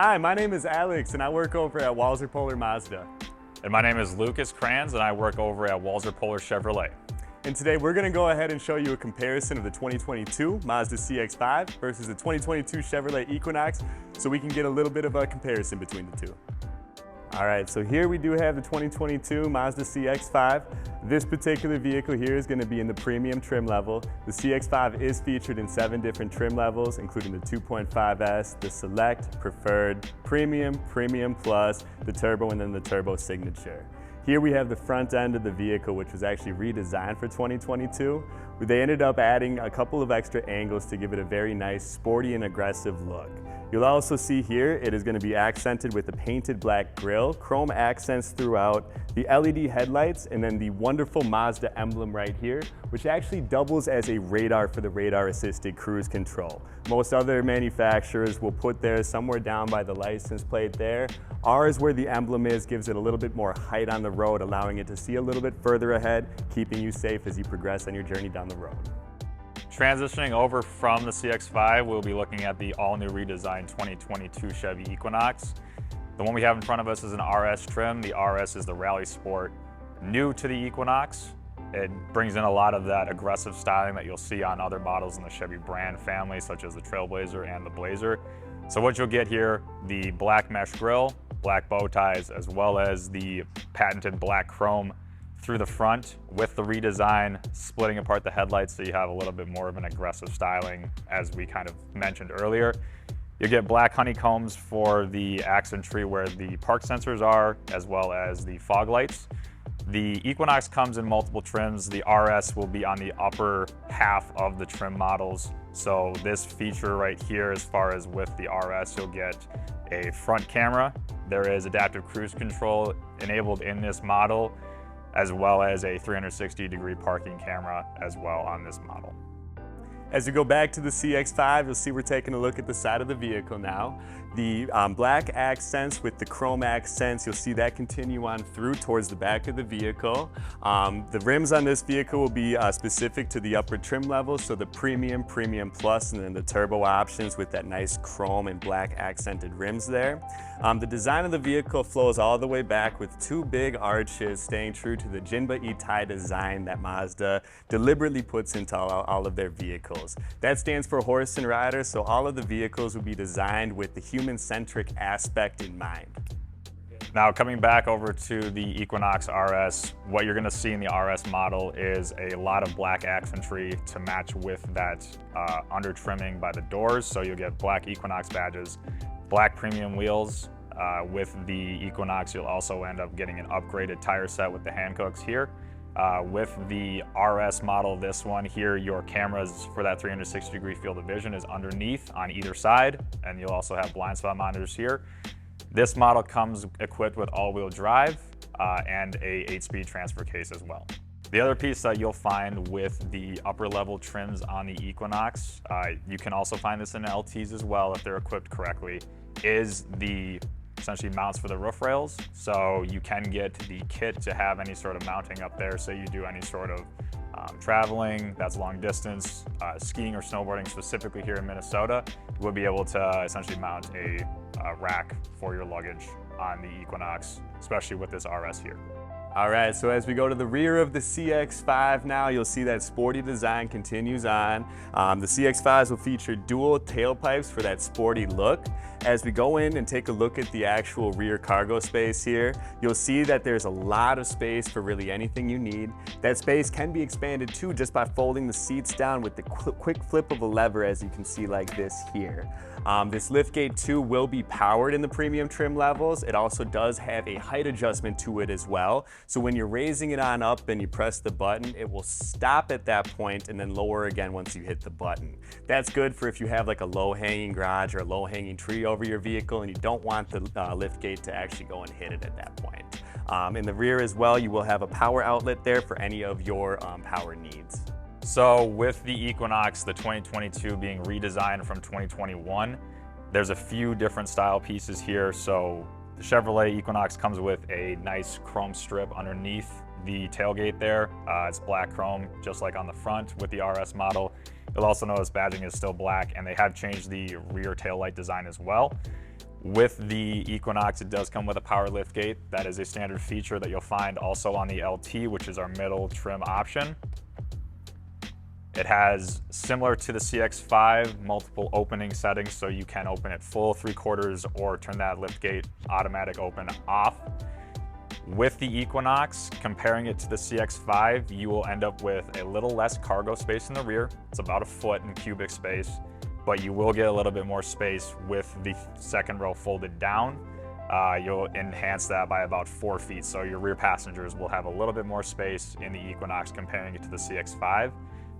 Hi, my name is Alex and I work over at Walser Polar Mazda. And my name is Lucas Kranz and I work over at Walser Polar Chevrolet. And today we're going to go ahead and show you a comparison of the 2022 Mazda CX-5 versus the 2022 Chevrolet Equinox so we can get a little bit of a comparison between the two. Alright, so here we do have the 2022 Mazda CX-5. This particular vehicle here is going to be in the premium trim level. The CX-5 is featured in 7 different trim levels, including the 2.5S, the Select, Preferred, Premium, Premium Plus, the Turbo, and then the Turbo Signature. Here we have the front end of the vehicle, which was actually redesigned for 2022. They ended up adding a couple of extra angles to give it a very nice, sporty and aggressive look. You'll also see here, it is going to be accented with a painted black grille, chrome accents throughout, the LED headlights, and then the wonderful Mazda emblem right here, which actually doubles as a radar for the radar-assisted cruise control. Most other manufacturers will put theirs somewhere down by the license plate there. Ours, where the emblem is, gives it a little bit more height on the road, allowing it to see a little bit further ahead, keeping you safe as you progress on your journey down the road. Transitioning over from the CX-5, we'll be looking at the all-new redesigned 2022 Chevy Equinox. The one we have in front of us is an RS trim. The RS is the rally sport new to the Equinox. It brings in a lot of that aggressive styling that you'll see on other models in the Chevy brand family, such as the Trailblazer and the Blazer. So what you'll get here, the black mesh grille, black bow ties, as well as the patented black chrome through the front with the redesign, splitting apart the headlights so you have a little bit more of an aggressive styling, as we kind of mentioned earlier. You get black honeycombs for the accent tree where the park sensors are, as well as the fog lights. The Equinox comes in multiple trims. The RS will be on the upper half of the trim models. So this feature right here, as far as with the RS, you'll get a front camera. There is adaptive cruise control enabled in this model, as well as a 360-degree parking camera as well on this model. As we go back to the CX-5, you'll see we're taking a look at the side of the vehicle now. The black accents with the chrome accents, you'll see that continue on through towards the back of the vehicle. The rims on this vehicle will be specific to the upper trim level, so the Premium, Premium Plus, and then the Turbo options with that nice chrome and black accented rims there. The design of the vehicle flows all the way back with 2 big arches, staying true to the Jinba Itai design that Mazda deliberately puts into all of their vehicles. That stands for horse and rider, so all of the vehicles will be designed with the human-centric aspect in mind. Now, coming back over to the Equinox RS, what you're going to see in the RS model is a lot of black accentry to match with that under trimming by the doors. So you'll get black Equinox badges, black premium wheels. With the Equinox, you'll also end up getting an upgraded tire set with the Hancooks here. With the RS model, this one here, your cameras for that 360-degree field of vision is underneath on either side, and you'll also have blind spot monitors here. This model comes equipped with all-wheel drive and a 8-speed transfer case as well. The other piece that you'll find with the upper level trims on the Equinox, you can also find this in LTs as well if they're equipped correctly, is the essentially mounts for the roof rails. So you can get the kit to have any sort of mounting up there, so you do any sort of traveling that's long distance, skiing or snowboarding specifically here in Minnesota. You will be able to essentially mount a rack for your luggage on the Equinox, especially with this RS here. Alright, so as we go to the rear of the CX-5 now, you'll see that sporty design continues on. The CX-5s will feature dual tailpipes for that sporty look. As we go in and take a look at the actual rear cargo space here, you'll see that there's a lot of space for really anything you need. That space can be expanded too just by folding the seats down with the quick flip of a lever, as you can see like this here. This liftgate too will be powered in the premium trim levels. It also does have a height adjustment to it as well. So when you're raising it on up and you press the button, it will stop at that point and then lower again once you hit the button. That's good for if you have like a low-hanging garage or a low-hanging tree over your vehicle and you don't want the liftgate to actually go and hit it at that point. In the rear as well, you will have a power outlet there for any of your power needs. So with the Equinox, the 2022 being redesigned from 2021, there's a few different style pieces here. So the Chevrolet Equinox comes with a nice chrome strip underneath the tailgate there. It's black chrome, just like on the front with the RS model. You'll also notice badging is still black, and they have changed the rear taillight design as well. With the Equinox, it does come with a power lift gate. That is a standard feature that you'll find also on the LT, which is our middle trim option. It has, similar to the CX-5, multiple opening settings, so you can open it full, 3/4, or turn that lift gate automatic open off. With the Equinox, comparing it to the CX-5, you will end up with a little less cargo space in the rear. It's about 1 foot in cubic space, but you will get a little bit more space with the second row folded down. You'll enhance that by about 4 feet, so your rear passengers will have a little bit more space in the Equinox comparing it to the CX-5.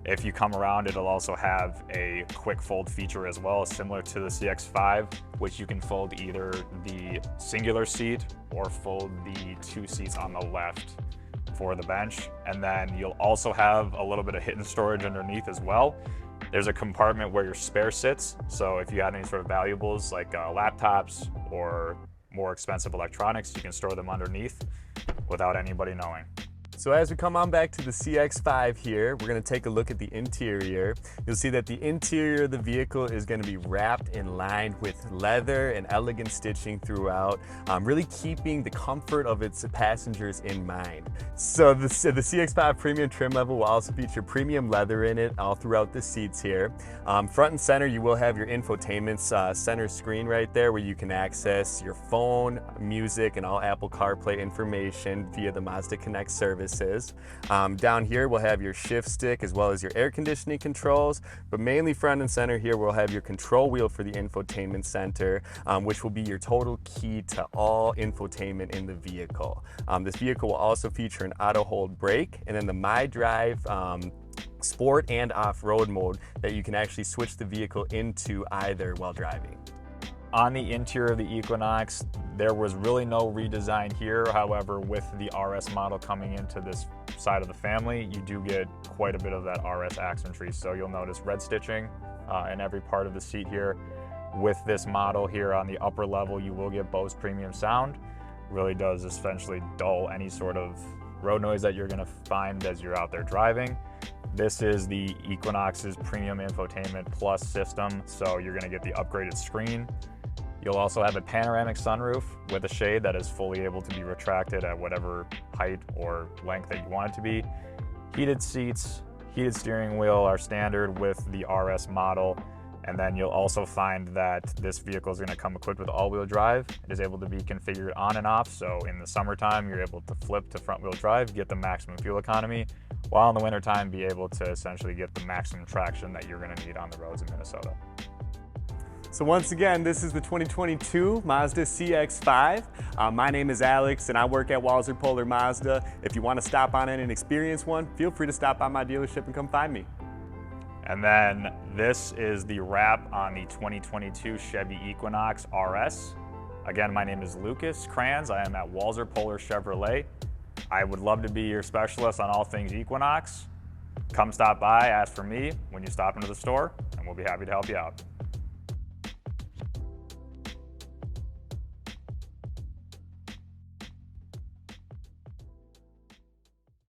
If you come around, it'll also have a quick fold feature as well, similar to the CX-5, which you can fold either the singular seat or fold the 2 seats on the left for the bench. And then you'll also have a little bit of hidden storage underneath as well. There's a compartment where your spare sits, so if you had any sort of valuables like laptops or more expensive electronics, you can store them underneath without anybody knowing. So as we come on back to the CX-5 here, we're going to take a look at the interior. You'll see that the interior of the vehicle is going to be wrapped and lined with leather and elegant stitching throughout, really keeping the comfort of its passengers in mind. So the CX-5 premium trim level will also feature premium leather in it all throughout the seats here. Front and center, you will have your infotainment center screen right there where you can access your phone, music, and all Apple CarPlay information via the Mazda Connect service. Down here we'll have your shift stick as well as your air conditioning controls, but mainly front and center here we'll have your control wheel for the infotainment center, which will be your total key to all infotainment in the vehicle. This vehicle will also feature an auto hold brake and then the My Drive sport and off-road mode that you can actually switch the vehicle into either while driving. On the interior of the Equinox, there was really no redesign here. However, with the RS model coming into this side of the family, you do get quite a bit of that RS accentry. So you'll notice red stitching in every part of the seat here. With this model here on the upper level, you will get Bose premium sound. Really does essentially dull any sort of road noise that you're gonna find as you're out there driving. This is the Equinox's premium infotainment plus system, so you're gonna get the upgraded screen. You'll also have a panoramic sunroof with a shade that is fully able to be retracted at whatever height or length that you want it to be. Heated seats, heated steering wheel are standard with the RS model. And then you'll also find that this vehicle is going to come equipped with all-wheel drive. It is able to be configured on and off, so in the summertime you're able to flip to front-wheel drive, get the maximum fuel economy, while in the wintertime be able to essentially get the maximum traction that you're going to need on the roads in Minnesota. So once again, this is the 2022 Mazda CX-5. My name is Alex and I work at Walser Polar Mazda. If you want to stop on in and experience one, feel free to stop by my dealership and come find me. And then this is the wrap on the 2022 Chevy Equinox RS. Again, my name is Lucas Kranz. I am at Walser Polar Chevrolet. I would love to be your specialist on all things Equinox. Come stop by, ask for me when you stop into the store, and we'll be happy to help you out.